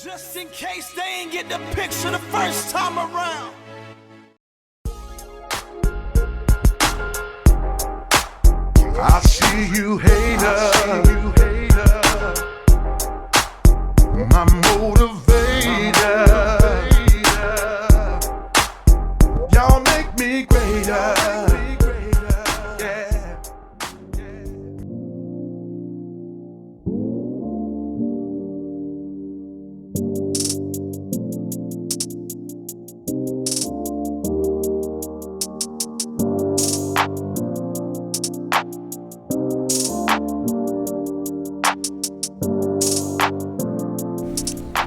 Just in case they ain't get the picture the first time around. I see you, hater. My motivator. Y'all make me greater. Yeah.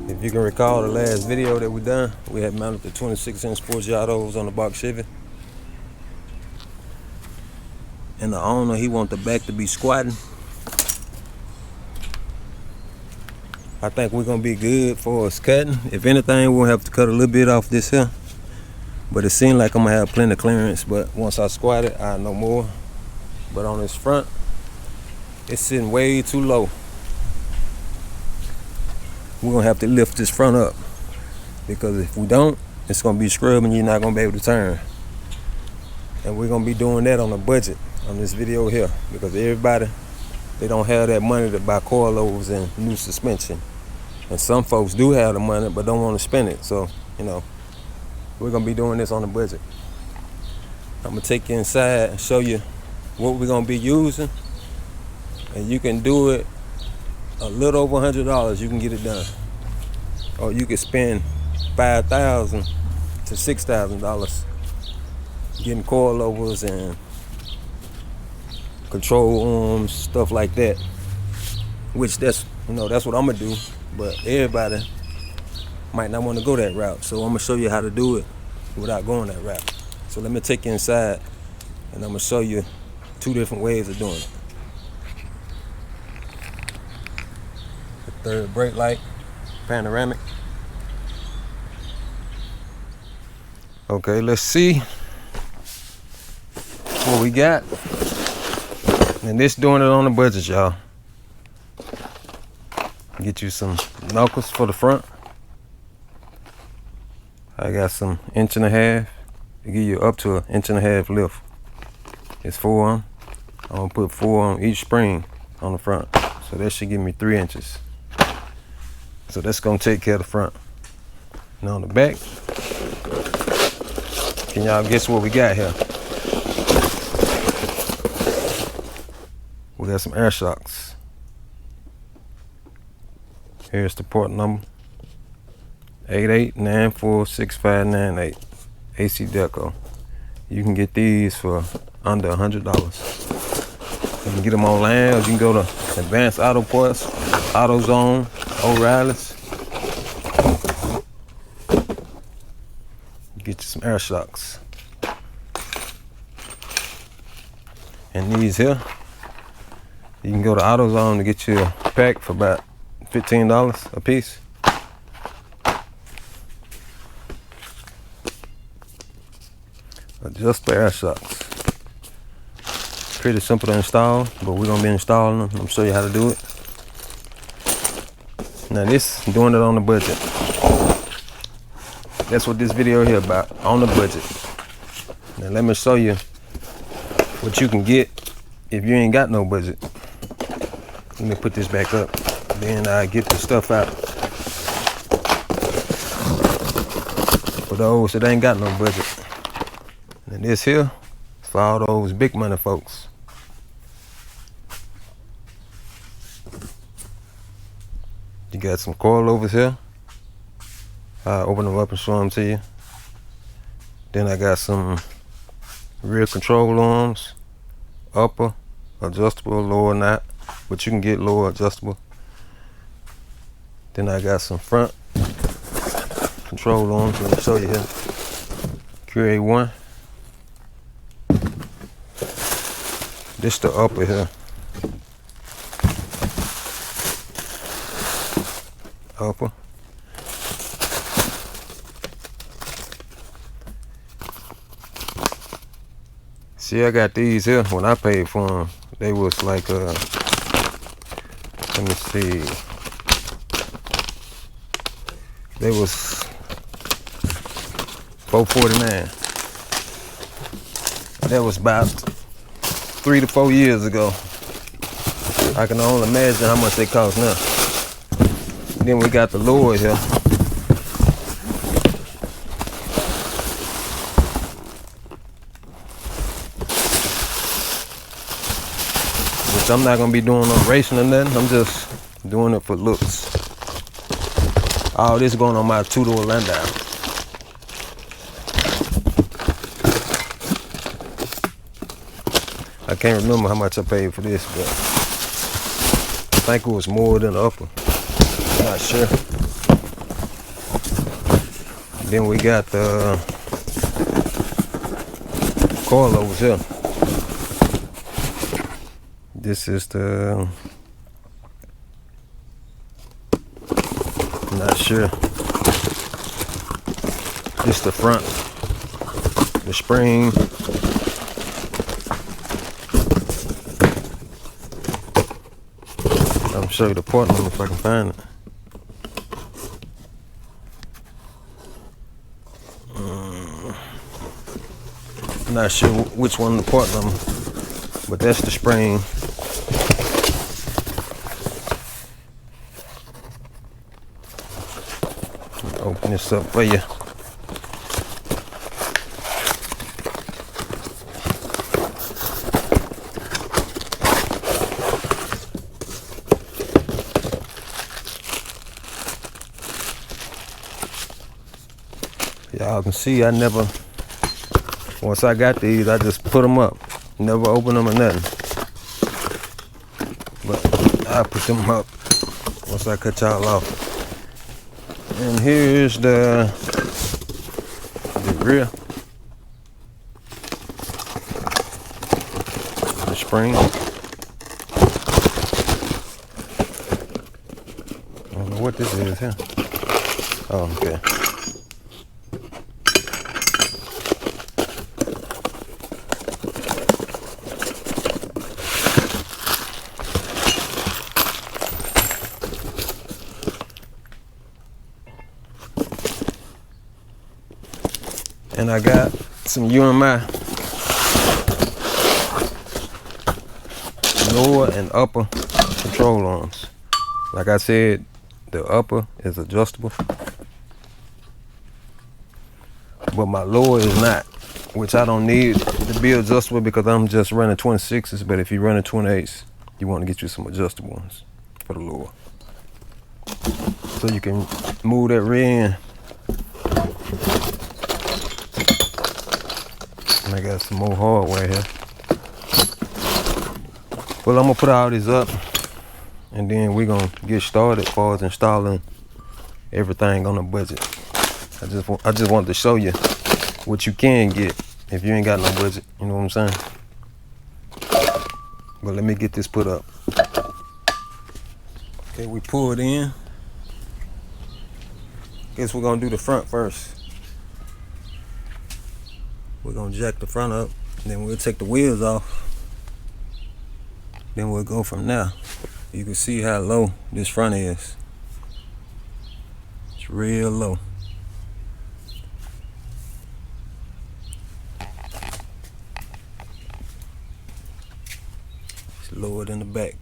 If you can recall the last video that we done, we had mounted the 26-inch Sportgiatos on the box Chevy. And the owner, he want the back to be squatting. I think we're gonna be good for us cutting. If anything, we'll have to cut a little bit off this here. But it seems like I'm gonna have plenty of clearance, but once I squat it, I know more. But on this front, it's sitting way too low. We're gonna have to lift this front up, because if we don't, it's gonna be scrubbing, you're not gonna be able to turn. And we're gonna be doing that on a budget on this video here, because everybody, they don't have that money to buy coilovers and new suspension. And some folks do have the money but don't want to spend it. So, you know, we're gonna be doing this on a budget. I'm gonna take you inside and show you what we're gonna be using, and you can do it a little over $100, you can get it done. Or you can spend $5,000 to $6,000 getting coilovers and control arms, stuff like that. Which that's what I'm gonna do. But everybody might not want to go that route. So I'm gonna show you how to do it without going that route. So let me take you inside and I'm gonna show you 2 different ways of doing it. Third brake light, panoramic. Okay, let's see what we got. And this doing it on the budget, y'all. Get you some knuckles for the front. I got some 1.5 inches. They give you up to 1.5 inches lift. It's 4 on. I'm gonna put 4 on each spring on the front. So that should give me 3 inches. So that's gonna take care of the front. Now on the back, can y'all guess what we got here? We got some air shocks. Here's the port number, 88946598, AC Deco. You can get these for under $100. You can get them online, or you can go to Advanced Auto Parts, AutoZone, O'Reilly's. Get you some air shocks. And these here, you can go to AutoZone to get you a pack for about $15 a piece. Adjustable air shocks. Pretty simple to install, but we're gonna be installing them. I'm gonna show you how to do it. Now this, doing it on the budget. That's what this video here about, on the budget. Now let me show you what you can get if you ain't got no budget. Let me put this back up, then I get the stuff out. For those that ain't got no budget. And this here, for all those big money folks. You got some coilovers here. I'll open them up and show them to you. Then I got some rear control arms, upper, adjustable, lower not, but you can get lower adjustable. Then I got some front control arms, let me show you here. QA1. This the upper here. Upper. See, I got these here. When I paid for them, they was like, let me see. They was $449. That was about 3 to 4 years ago. I can only imagine how much they cost now. Then we got the lower here. Which I'm not gonna be doing no racing or nothing. I'm just doing it for looks. All this going on my 2-door Landau. I can't remember how much I paid for this, but I think it was more than the upper. Not sure. Then we got the Coil over here. This is the, not sure. This the front, the spring. I'll show you the part number if I can find it. I'm not sure which one the part number, but that's the spring. Open this up for you. Y'all can see I never, once I got these, I just put them up. Never open them or nothing. But I put them up once I cut y'all off. And here's the rear. The spring. I don't know what this is here. Oh, okay. And I got some UMI lower and upper control arms. Like I said, the upper is adjustable, but my lower is not, which I don't need to be adjustable because I'm just running 26s. But if you're running 28s, you want to get you some adjustable ones for the lower, so you can move that rear end. I got some more hardware here. Well, I'm gonna put all this up and then we're gonna get started as far as installing everything on a budget. I just wanted to show you what you can get if you ain't got no budget, you know what I'm saying? But let me get this put up. Okay, we pull it in. Guess we're gonna do the front first. We're gonna jack the front up, then we'll take the wheels off. Then we'll go from there. You can see how low this front is. It's real low. It's lower than the back.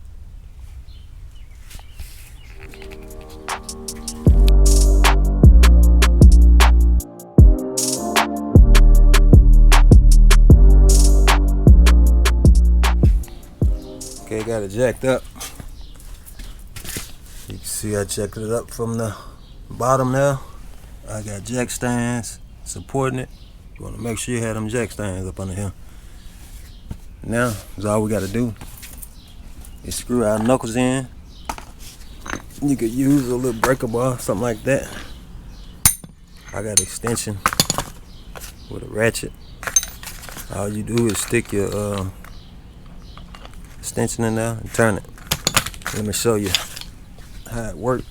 Okay, got it jacked up. You can see I jacked it up from the bottom now. I got jack stands supporting it. You want to make sure you have them jack stands up under here. Now, that's all we got to do is screw our knuckles in. You could use a little breaker bar, something like that. I got extension with a ratchet. All you do is stick your extension in there and turn it. Let me show you how it works.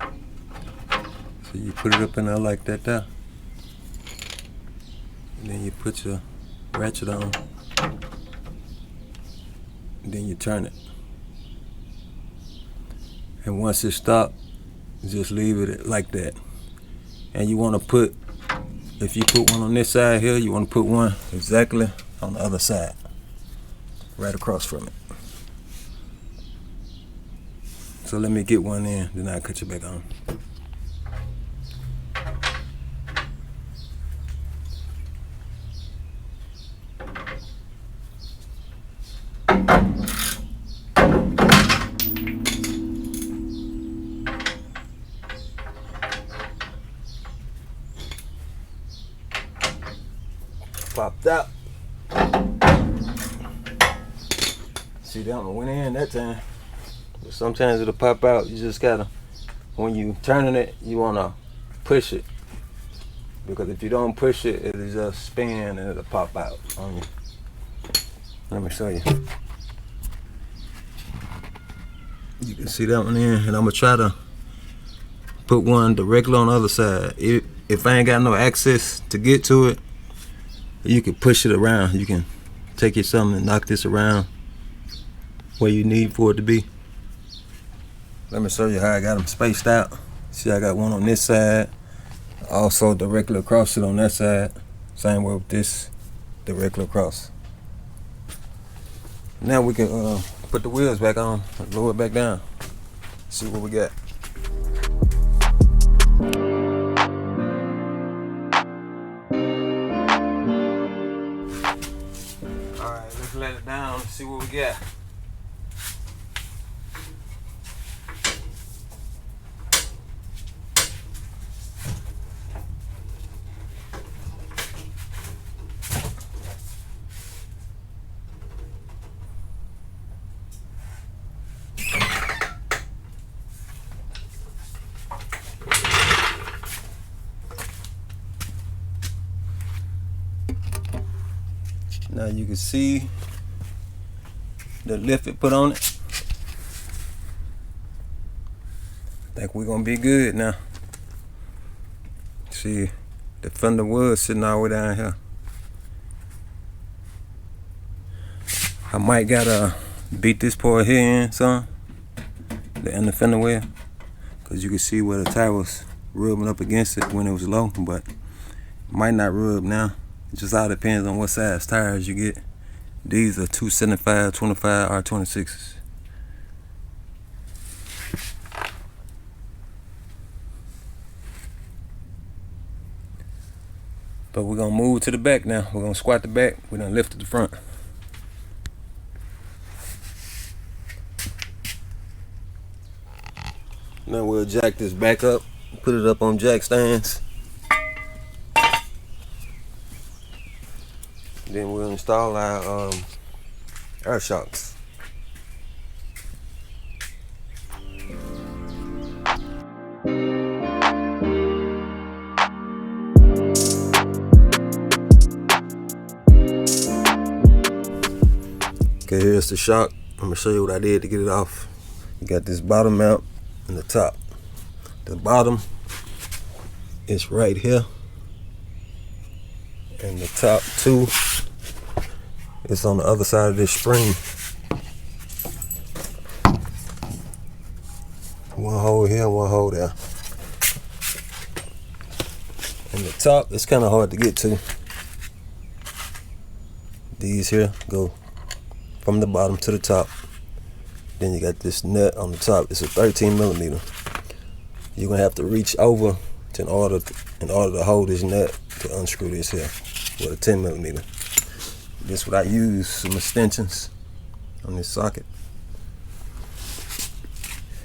So you put it up in there like that there. And then you put your ratchet on. And then you turn it. And once it's stopped, just leave it like that. And you want to put, if you put one on this side here, you want to put one exactly on the other side, right across from it. So let me get one in, then I'll cut you back on. Popped out. See, that one went in that time. But sometimes it'll pop out. You just gotta, when you turning it, you wanna push it. Because if you don't push it, it'll just spin and it'll pop out on you. Let me show you. You can see that one in, and I'm gonna try to put one directly on the other side. If I ain't got no access to get to it, you can push it around. You can take your something and knock this around where you need for it to be. Let me show you how I got them spaced out. See, I got one on this side, also directly across it on that side. Same way with this, directly across. Now we can put the wheels back on, lower it back down, see what we got. Alright, let's let it down and see what we got. Now you can see the lift it put on it. I think we're gonna be good now. See, the Fender was sitting all the way down here. I might gotta beat this part here in some, the fender well, cause you can see where the tire was rubbing up against it when it was low, but it might not rub now. It just all depends on what size tires you get. These are 275, 25 R26s. But we're gonna move to the back now. We're gonna squat the back. We're gonna lift at the front. Now we'll jack this back up, put it up on jack stands. Then we'll install our air shocks. Okay, here's the shock. I'm gonna show you what I did to get it off. You got this bottom mount and the top. The bottom is right here, and the top two is on the other side of this spring. One hole here, one hole there. And the top is kind of hard to get to. These here go from the bottom to the top. Then you got this nut on the top. It's a 13 millimeter. You're gonna have to reach over in order to hold this nut to unscrew this here with a 10 millimeter. This is what I use, some extensions on this socket.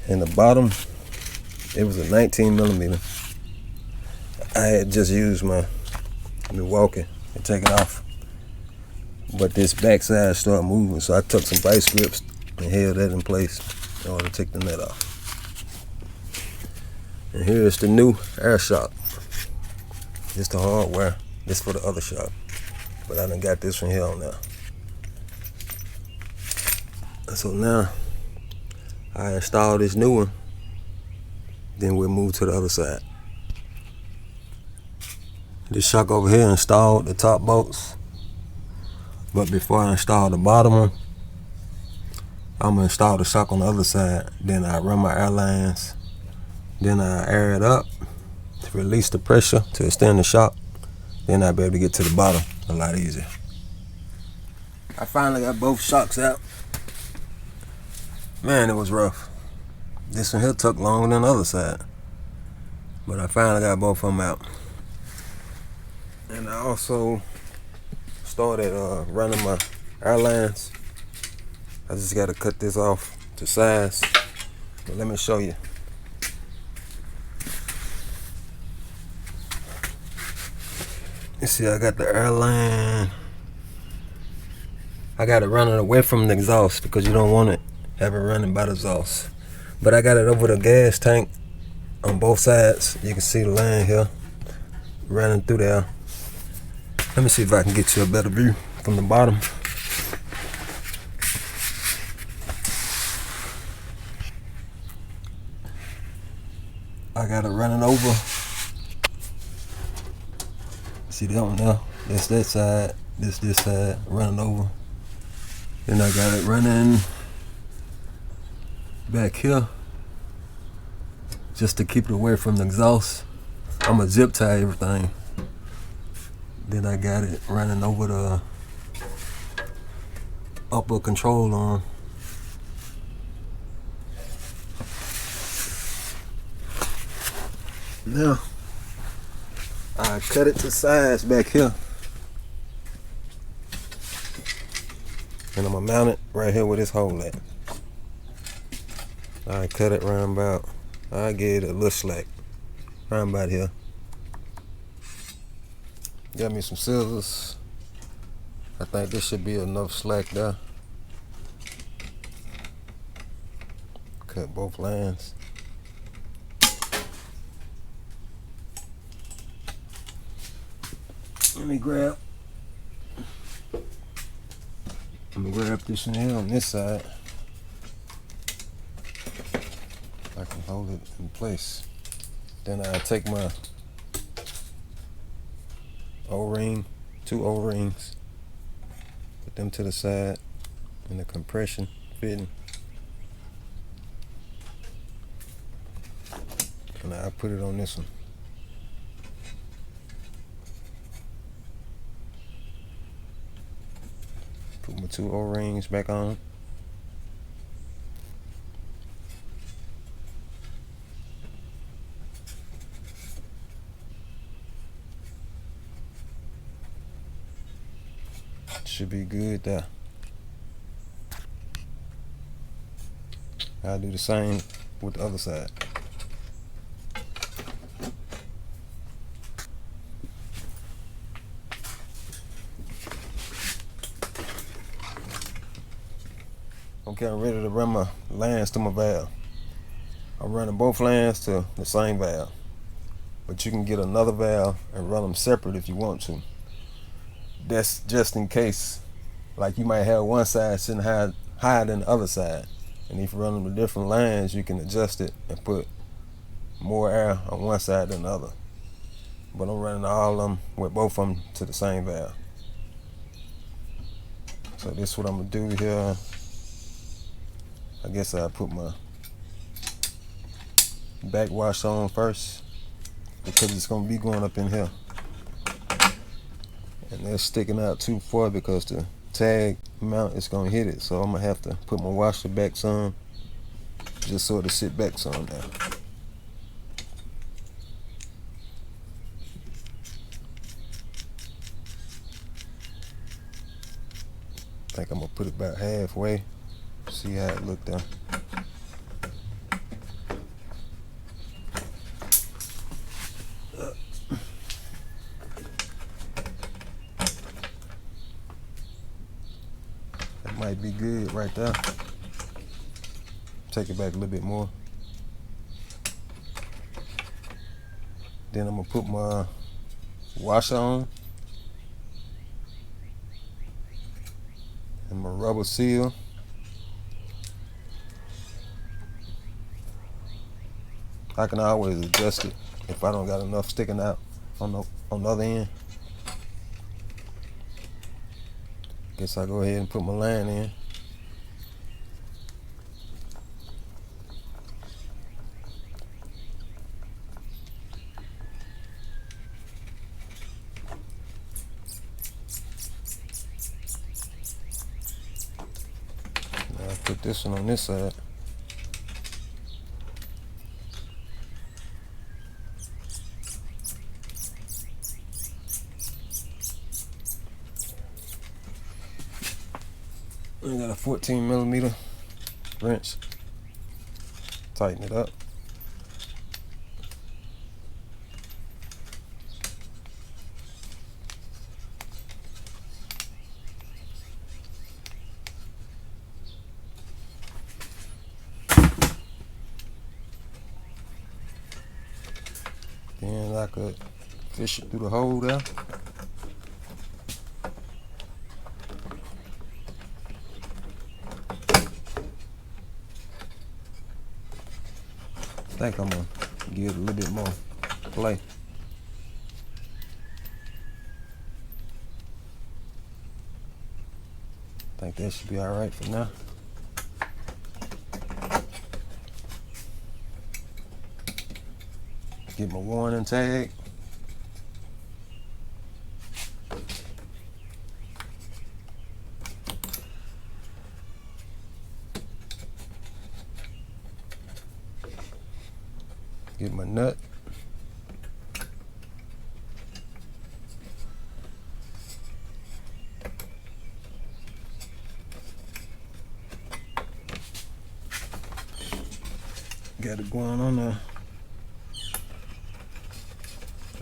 And the bottom, it was a 19 millimeter. I had just used my Milwaukee and take it off. But this backside started moving, so I took some vice grips and held that in place in order to take the nut off. And here's the new air shock. This the hardware. This for the other shock. But I done got this from here on now. So now I install this new one. Then we'll move to the other side. This shock over here installed the top bolts. But before I install the bottom one, I'm gonna install the shock on the other side. Then I run my air lines. Then I air it up to release the pressure to extend the shock. Then I'll be able to get to the bottom a lot easier. I finally got both shocks out. Man, it was rough. This one here took longer than the other side. But I finally got both of them out. And I also started running my air lines. I just got to cut this off to size. But let me show you. You see, I got the air line. I got it running away from the exhaust because you don't want it have it running by the exhaust. But I got it over the gas tank on both sides. You can see the line here running through there. Let me see if I can get you a better view from the bottom. I got it running over. See that one now? That's that side. This side running over. Then I got it running back here just to keep it away from the exhaust. I'm gonna zip tie everything. Then I got it running over the upper control arm. Now I cut it to size back here. And I'm gonna mount it right here where this hole at. I cut it round about, I gave it a little slack, round about here. Got me some scissors. I think this should be enough slack there. Cut both lines. Let me grab. I'm gonna grab this one here on this side. I can hold it in place. Then I take my O-ring, 2 O-rings, put them to the side in the compression fitting. And I put it on this one. Put my 2 O-rings back on. Should be good there. I'll do the same with the other side. Okay, I'm ready to run my lines to my valve. I'm running both lines to the same valve, but you can get another valve and run them separate if you want to. That's just in case, like you might have one side sitting higher than the other side, and if you run them to different lines, you can adjust it and put more air on one side than the other. But I'm running all of them with both of them to the same valve. So this is what I'm gonna do here. I guess I'll put my backwash on first because it's gonna be going up in here. And they're sticking out too far because the tag mount is gonna hit it. So I'm gonna have to put my washer back some, just so to sit back some now. I think I'm gonna put it about halfway. See how it looked there. That might be good right there. Take it back a little bit more. Then I'm gonna put my washer on and my rubber seal. I can always adjust it if I don't got enough sticking out on the other end. Guess I'll go ahead and put my line in. this one on this side. I got a 14mm wrench. Tighten it up. Then I could fish it through the hole there. I think I'm gonna give it a little bit more play. I think that should be all right for now. Get my warning tag. Get my nut. Got it going on there.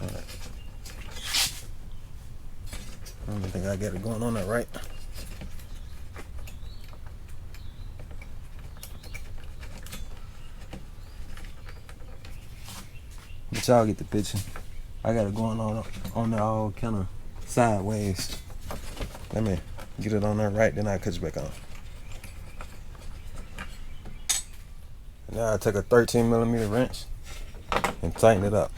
Alright. I don't think I got it going on there right. But y'all get the picture. I got it going on there all kind of sideways. Let me get it on there right, then I'll cut you back on. Now I take a 13mm wrench and tighten it up.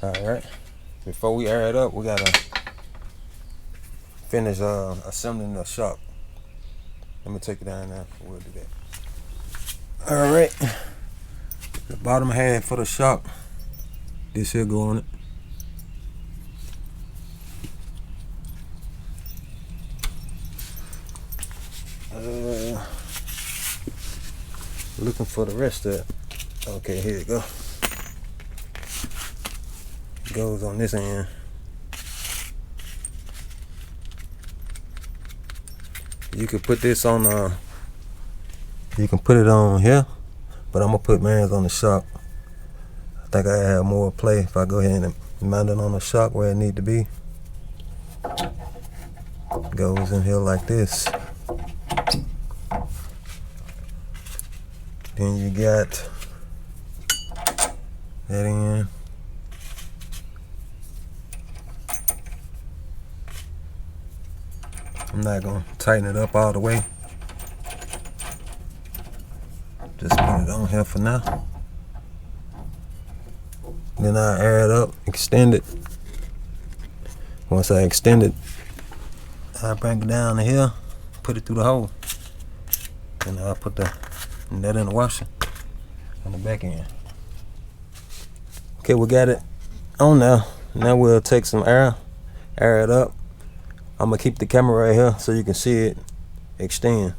Alright, before we air it up, we gotta finish assembling the shock. Let me take it down now, we'll do that. Alright, the bottom half for the shock, this here go on it. Looking for the rest of it. Okay, here you go. Goes on this end. You could put this on you can put it on here, but I'm gonna put mine on the shock. I think I have more play if I go ahead and mount it on the shock where it need to be. Goes in here like this. Then you got that in. I'm not gonna tighten it up all the way. Just put it on here for now. Then I air it up, extend it. Once I extend it, I bring it down to here, put it through the hole. And I'll put the nut in the washer on the back end. Okay, we got it on now. Now we'll take some air it up. I'm gonna keep the camera right here so you can see it extend.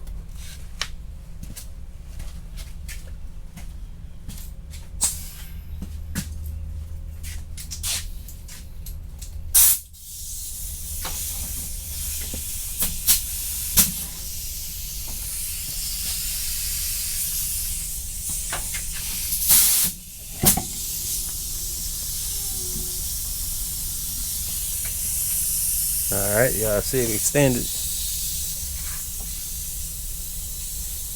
Alright, yeah, I see it extended.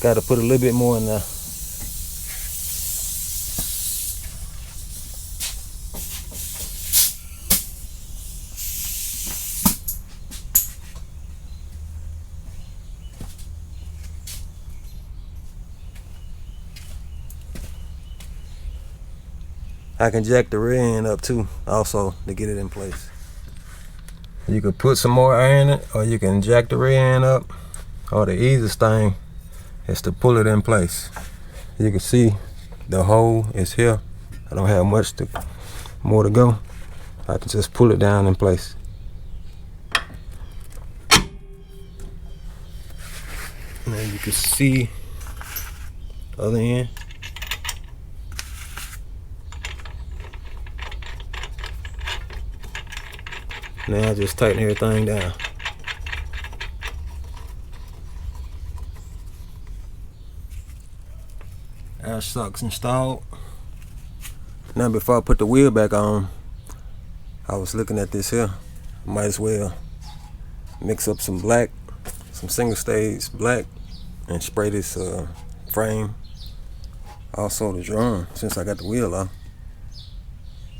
Gotta put a little bit more in there. I can jack the rear end up too, also, to get it in place. You could put some more air in it, or you can jack the rear end up, or the easiest thing is to pull it in place. You can see the hole is here. I don't have much more to go. I can just pull it down in place. Now you can see the other end. Now I just tighten everything down. Air shocks installed. Now before I put the wheel back on, I was looking at this here. Might as well mix up some black, some single stage black, and spray this frame. Also the drum, since I got the wheel off.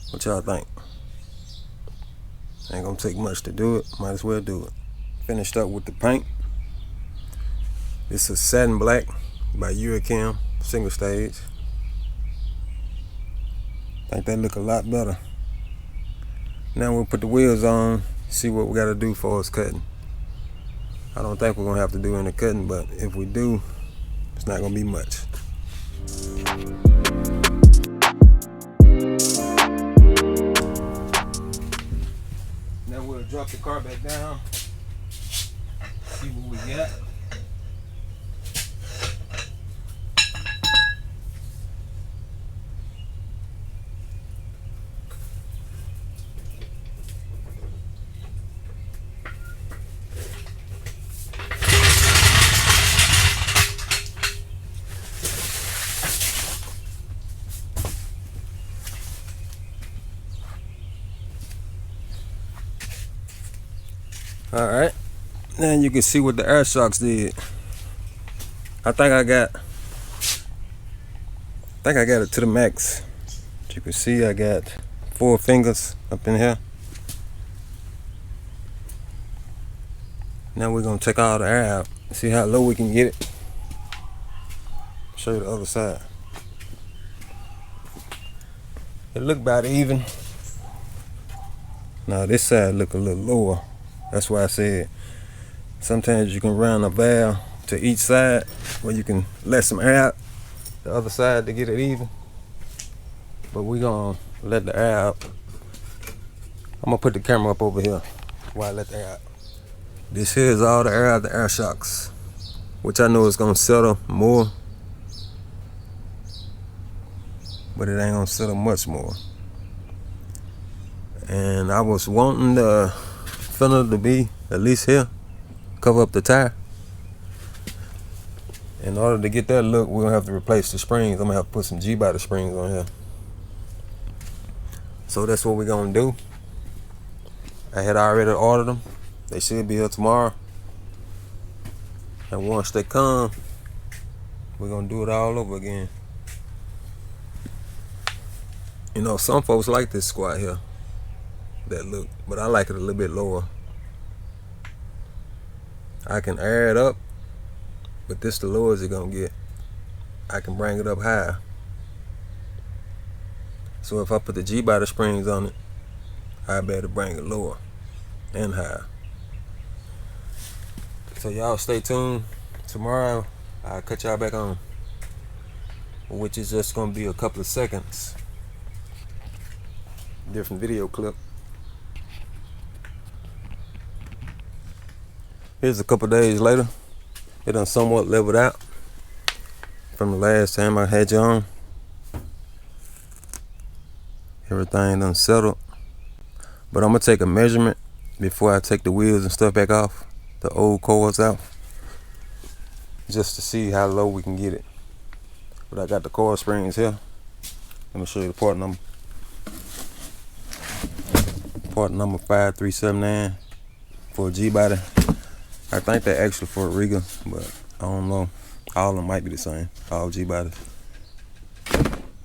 What y'all think? Ain't gonna take much to do it, might as well do it. Finished up with the paint. This is satin black by Uricam, single stage. I think that look a lot better. Now we'll put the wheels on, see what we gotta do for us cutting. I don't think we're gonna have to do any cutting, but if we do, it's not gonna be much. Now we'll drop the car back down, see what we got. Alright, now you can see what the air shocks did. I think I got it to the max. As you can see, I got 4 fingers up in here. Now we're gonna take all the air out, see how low we can get it. Show you the other side. It look about even. Now this side look a little lower. That's why I said sometimes you can run a valve to each side where you can let some air out the other side to get it even. But we're gonna let the air out. I'm gonna put the camera up over here while I let the air out. This here is all the air out the air shocks, which I know is gonna settle more, but it ain't gonna settle much more. And I was wanting the Fender to be at least here, cover up the tire. In order to get that look, we're gonna have to replace the springs. I'm gonna have to put some G-body springs on here. So that's what we're gonna do. I had already ordered them. They should be here tomorrow. And once they come, we're gonna do it all over again. You know, some folks like this squat here, that look, but I like it a little bit lower. I can air it up, but this the lowest it's gonna get. I can bring it up higher. So if I put the G-body springs on it, I better bring it lower and higher. So y'all stay tuned. Tomorrow I'll cut y'all back on, which is just gonna be a couple of seconds. Different video clip. Here's a couple days later. It done somewhat leveled out from the last time I had you on. Everything done settled. But I'm gonna take a measurement before I take the wheels and stuff back off, the old coils out, just to see how low we can get it. But I got the coil springs here. Let me show you the part number. Part number 5379 for a G-body. I think they're actually for a Regal, but I don't know. All of them might be the same, all G-bodies.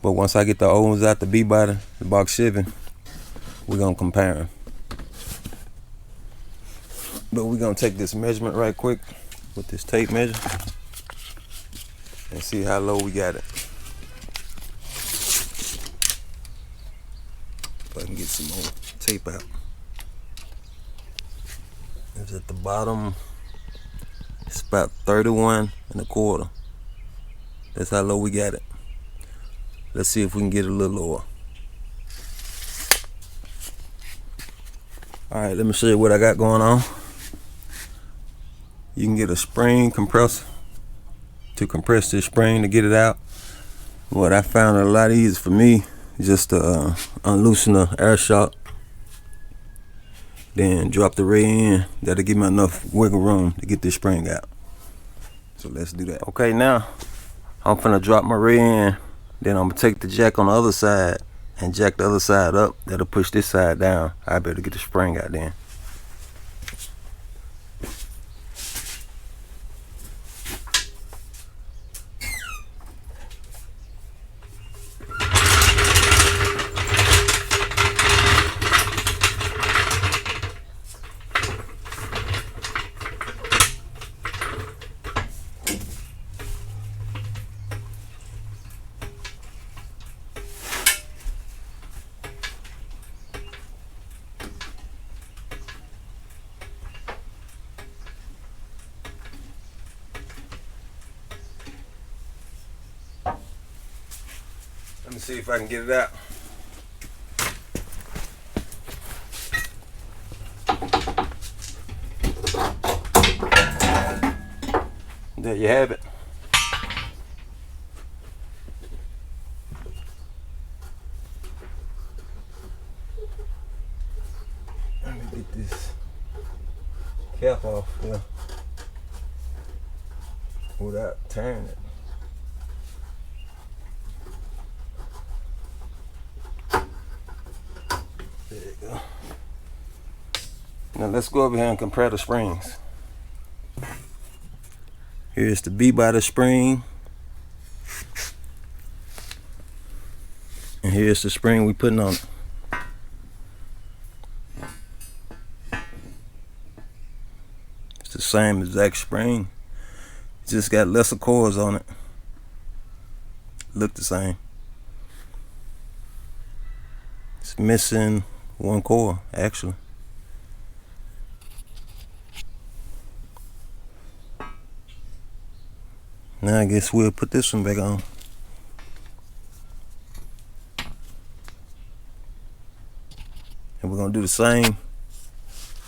But once I get the old ones out, the B-body, the box Chevy, we're gonna compare them. But we're gonna take this measurement right quick with this tape measure and see how low we got it. If I can get some more tape out. It's at the bottom. It's about 31 1/4. That's how low we got it. Let's see if we can get it a little lower. Alright, let me show you what I got going on. You can get a spring compressor to compress this spring to get it out. What I found a lot easier for me is just to unloosen the air shock, then drop the rear end. That'll give me enough wiggle room to get this spring out. So let's do that. Okay, now I'm finna drop my rear end, then I'm gonna take the jack on the other side and jack the other side up. That'll push this side down. I better get the spring out then. Let me see if I can get it out. There you have it. Let me get this cap off here without tearing it. There you go. Now let's go over here and compare the springs. Here's the B-body spring. And here's the spring we putting on it. It's the same exact spring. It's just got lesser cores on it. Look the same. It's missing one core, actually. Now I guess we'll put this one back on. And we're gonna do the same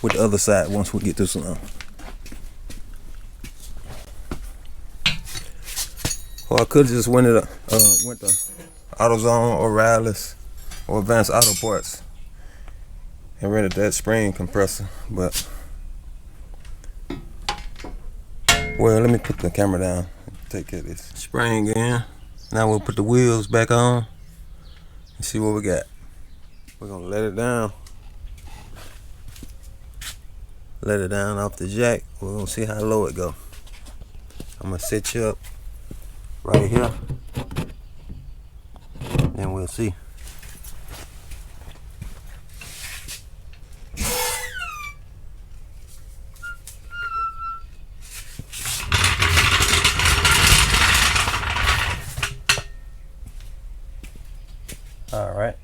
with the other side once we get this one on. Or I could have just went to AutoZone or Riley's or Advanced Auto Parts and rented that spring compressor, but well, let me put the camera down and take care of this. Spring in. Now we'll put the wheels back on and see what we got. We're gonna let it down. Let it down off the jack. We're gonna see how low it go. I'm gonna set you up right here, and we'll see. All right,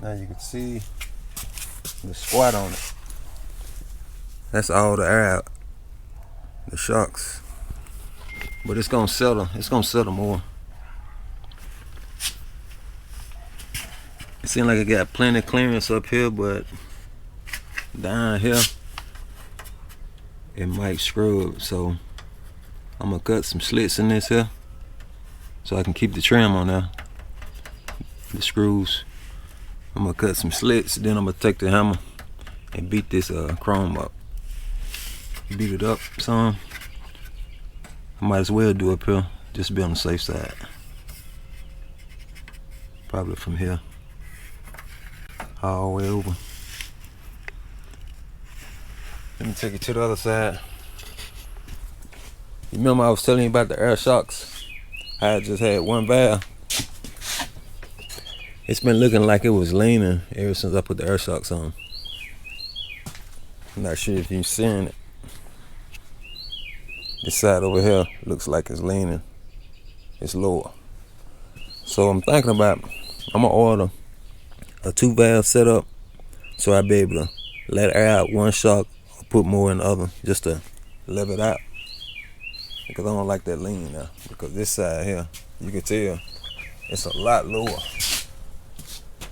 now you can see the squat on it. That's all the air out, the shocks. But it's gonna settle. It's gonna settle more. It seems like it got plenty of clearance up here, but down here it might scrub. So I'm gonna cut some slits in this here so I can keep the trim on there. The screws. I'm gonna cut some slits. Then I'm gonna take the hammer and beat this chrome up. Beat it up some. I might as well do up here, just to be on the safe side. Probably from here all the way over. Let me take it to the other side. You remember I was telling you about the air shocks? I just had one valve. It's been looking like it was leaning ever since I put the air shocks on. I'm not sure if you've seen it. This side over here looks like it's leaning. It's lower. So I'm thinking about, I'm gonna order a 2-valve setup so I'll be able to let air out one shock or put more in the other just to level it out. because I don't like that lean now. Because this side here, you can tell it's a lot lower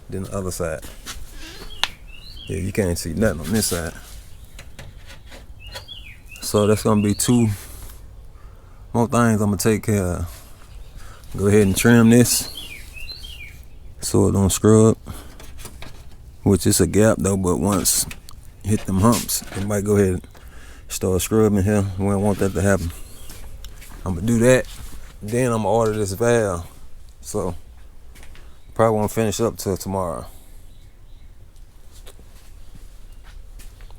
than the other side. Yeah, you can't see nothing on this side. So that's gonna be 2 more things I'm gonna take care of. Go ahead and trim this so it don't scrub, which is a gap though, but once you hit them humps, it might go ahead and start scrubbing here. We don't want that to happen. I'm gonna do that, then I'm gonna order this valve. So probably won't finish up till tomorrow.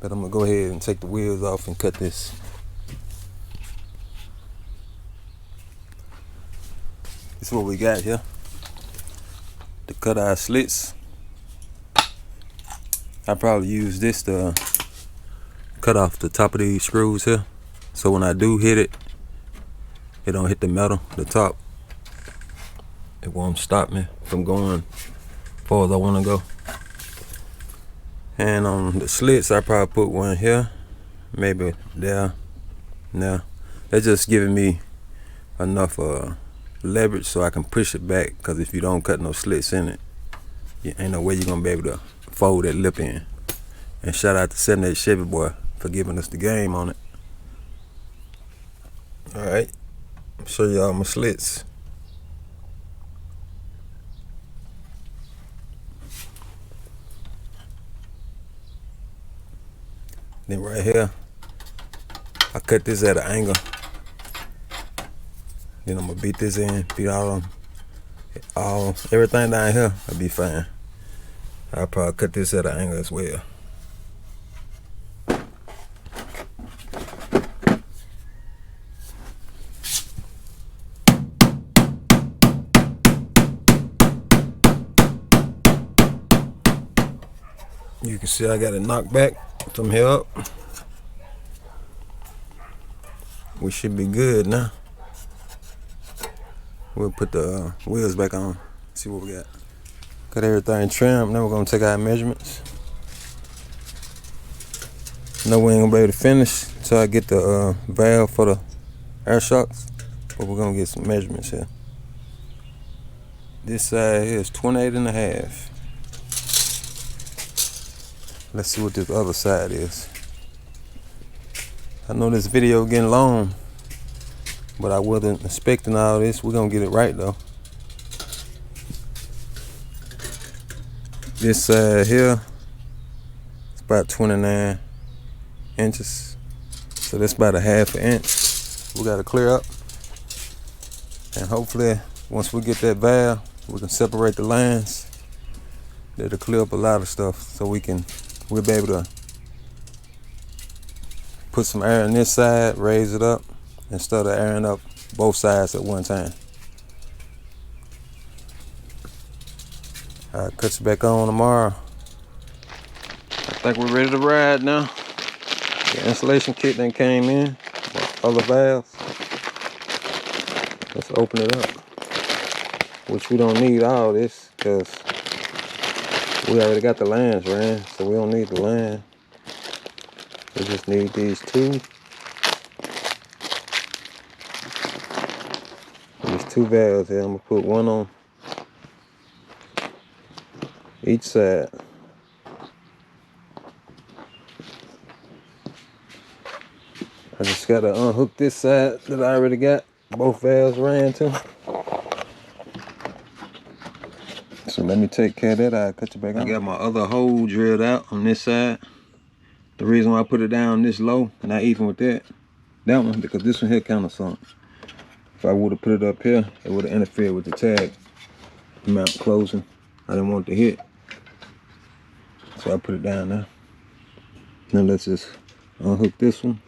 But I'm gonna go ahead and take the wheels off and cut this. This is what we got here. To cut our slits. I probably use this to cut off the top of these screws here. So when I do hit it, it don't hit the metal, the top. It won't stop me from going as far as I wanna go. And on the slits, I probably put one here, maybe there, now. That's just giving me enough leverage so I can push it back, because if you don't cut no slits in it, you ain't no way you're gonna be able to fold that lip in. And shout out to 78 Chevy boy for giving us the game on it. Alright, show y'all my slits. Then right here, I cut this at an angle. Then I'm gonna beat this in, beat everything down here, I'll be fine. I'll probably cut this at an angle as well. You can see I got it knocked back from here up. We should be good now. We'll put the wheels back on, see what we got. Got everything trimmed. Now we're gonna take our measurements. No, we ain't gonna be able to finish until I get the valve for the air shocks, but we're gonna get some measurements here. This side here is 28.5. Let's see what this other side is. I know this video getting long, but I wasn't expecting all this. We're gonna get it right though. This side here, it's about 29 inches. So that's about a 1/2 inch. We gotta clear up. And hopefully, once we get that valve, we can separate the lines. That'll clear up a lot of stuff so we'll be able to put some air on this side, raise it up, instead of airing up both sides at one time. I'll cut you back on tomorrow. I think we're ready to ride now. The installation kit then came in, other valves. Let's open it up. Which we don't need all this, because we already got the lines ran, so we don't need the line. We just need these 2. These 2 valves here. I'm gonna put one on each side. I just gotta unhook this side that I already got both valves ran to. So let me take care of that. I'll cut you back on. I got my other hole drilled out on this side. The reason why I put it down this low, not even with that one, because this one here kind of sunk. If I would have put it up here, it would have interfered with the tag mount closing. I didn't want it to hit, so I put it down now. Now let's just unhook this one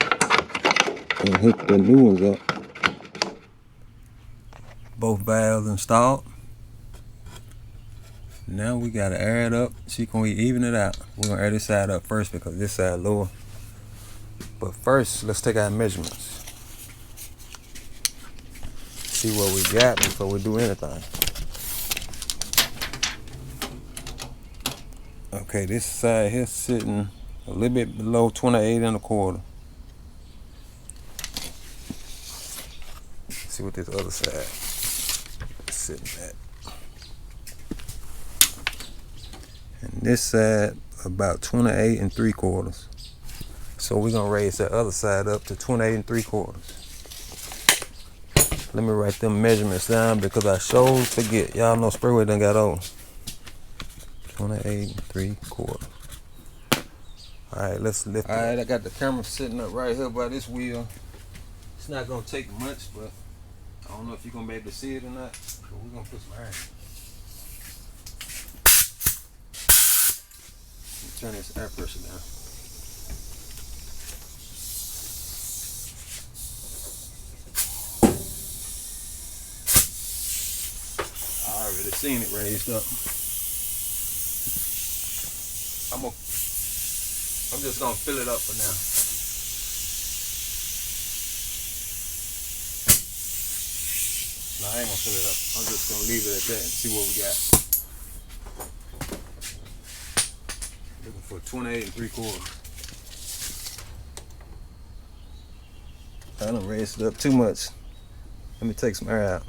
and hook the new ones up. Both valves installed. Now we gotta air it up. See, can we even it out? We're gonna air this side up first because this side lower. But first, let's take our measurements. See what we got before we do anything. Okay, this side here sitting a little bit below 28 1/4. See what this other side is sitting at. And this side about 28 3/4. So we're gonna raise that other side up to 28 3/4. Let me write them measurements down because I sure forget. Y'all know SprayWay done got old. 28 3/4. Alright, let's lift it. Alright, I got the camera sitting up right here by this wheel. It's not gonna take much, but I don't know if you're gonna be able to see it or not. But we're gonna put some iron. Let me turn this air pressure down. I already seen it raised up. I'm just gonna fill it up for now. No, I ain't gonna fill it up. I'm just gonna leave it at that and see what we got. Looking for 28 3/4. I done raised it up too much. Let me take some air out.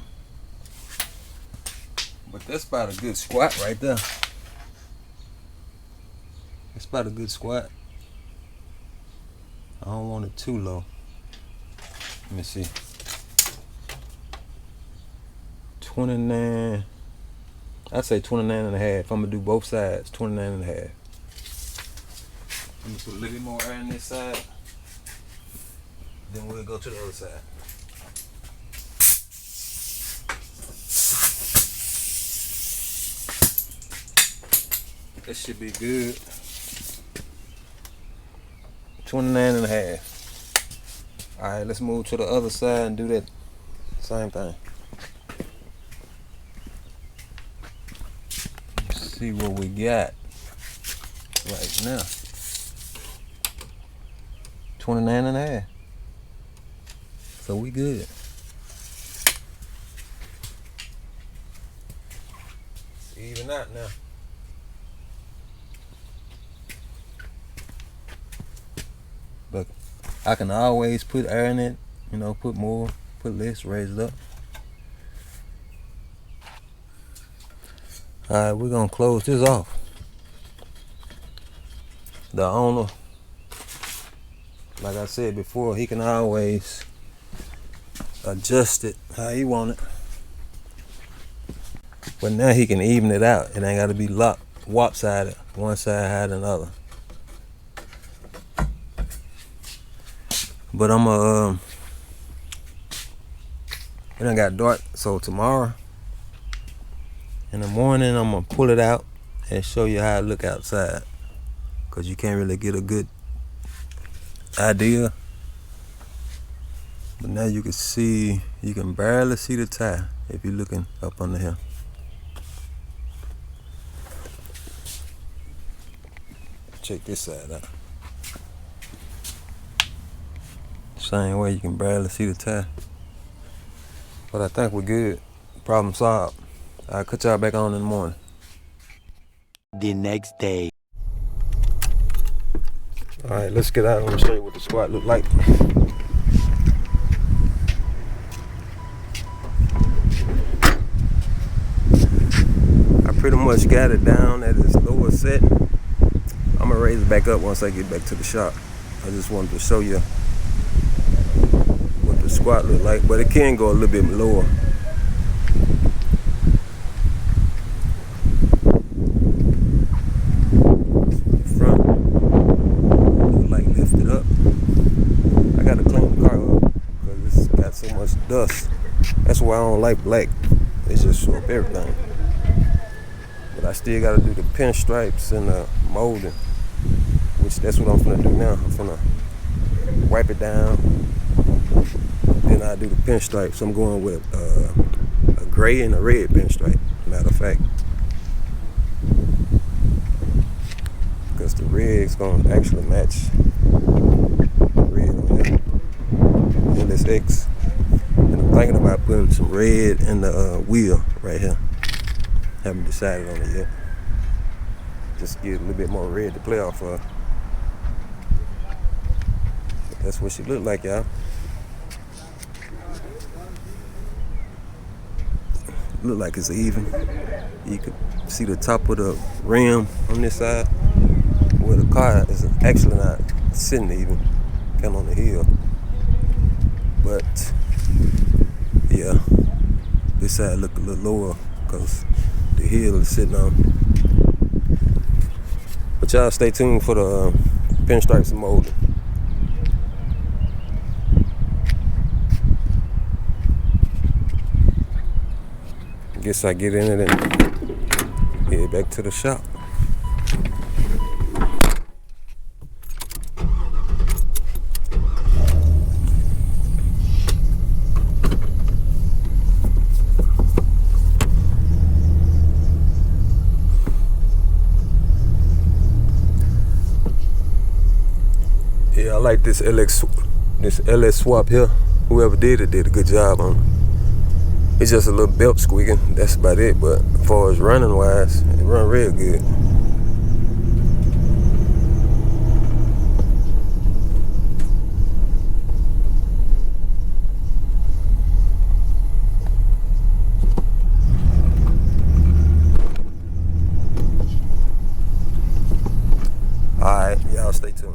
But that's about a good squat right there. That's about a good squat. I don't want it too low. Let me see. 29. I'd say 29.5. I'm gonna do both sides. 29.5. Let me put a little bit more air on this side. Then we'll go to the other side. This should be good. 29.5. Alright, let's move to the other side and do that same thing. Let's see what we got right now. 29.5. So we good. Even out now. But I can always put air in it, you know, put more, put less, raise it up. Alright, we're gonna close this off. The owner, like I said before, he can always adjust it how he want it. But now he can even it out. It ain't gotta be lopsided, one side higher than the other. But it done got dark, so tomorrow in the morning I'm gonna pull it out and show you how it look outside, cause you can't really get a good idea. But now you can see, you can barely see the tire if you're looking up under here. Check this side out. Same way, you can barely see the tire. But I think we're good. Problem solved. I'll cut y'all back on in the morning. The next day. Alright, let's get out. Let me show you what the squat look like. I pretty much got it down at its lower setting. I'm gonna raise it back up once I get back to the shop. I just wanted to show you what the squat look like, but it can go a little bit lower. Front look like lifted up. I gotta clean the car up because it's got so much dust. That's why I don't like black. It's just show up everything. But I still gotta do the pinstripes and the molding, which that's what I'm finna do now. I'm finna wipe it down. Then I do the pinstripes. I'm going with a gray and a red pinstripe, matter of fact. Because the red's gonna actually match the red on here. LSX. And I'm thinking about putting some red in the wheel right here. Haven't decided on it yet. Just get a little bit more red to play off of. But that's what she look like, y'all. look like it's even. You can see the top of the rim on this side, where the car is actually not sitting even, kind of on the hill. But yeah, this side look a little lower because the hill is sitting on. But y'all stay tuned for the pinstripes and molding. Guess I get in it and head back to the shop. Yeah, I like this LS swap here. Whoever did it did a good job on it. It's just a little belt squeaking, that's about it, but as far as running wise, it run real good. Alright, y'all stay tuned.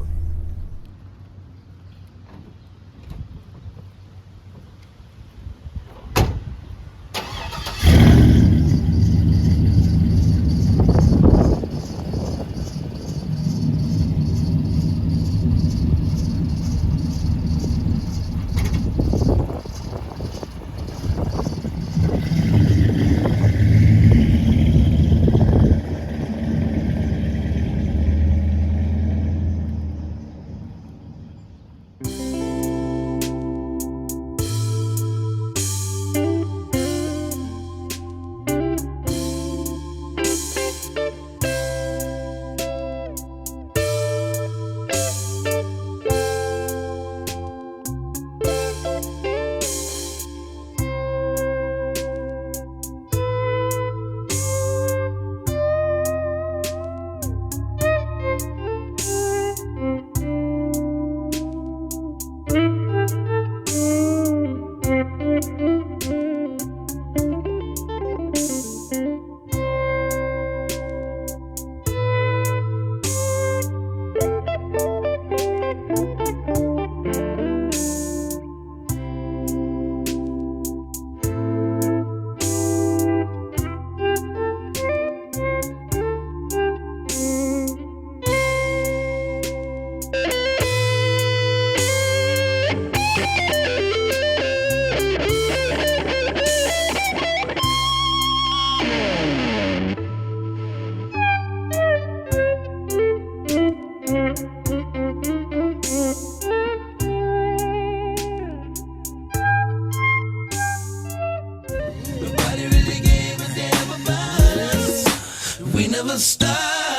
Never stop.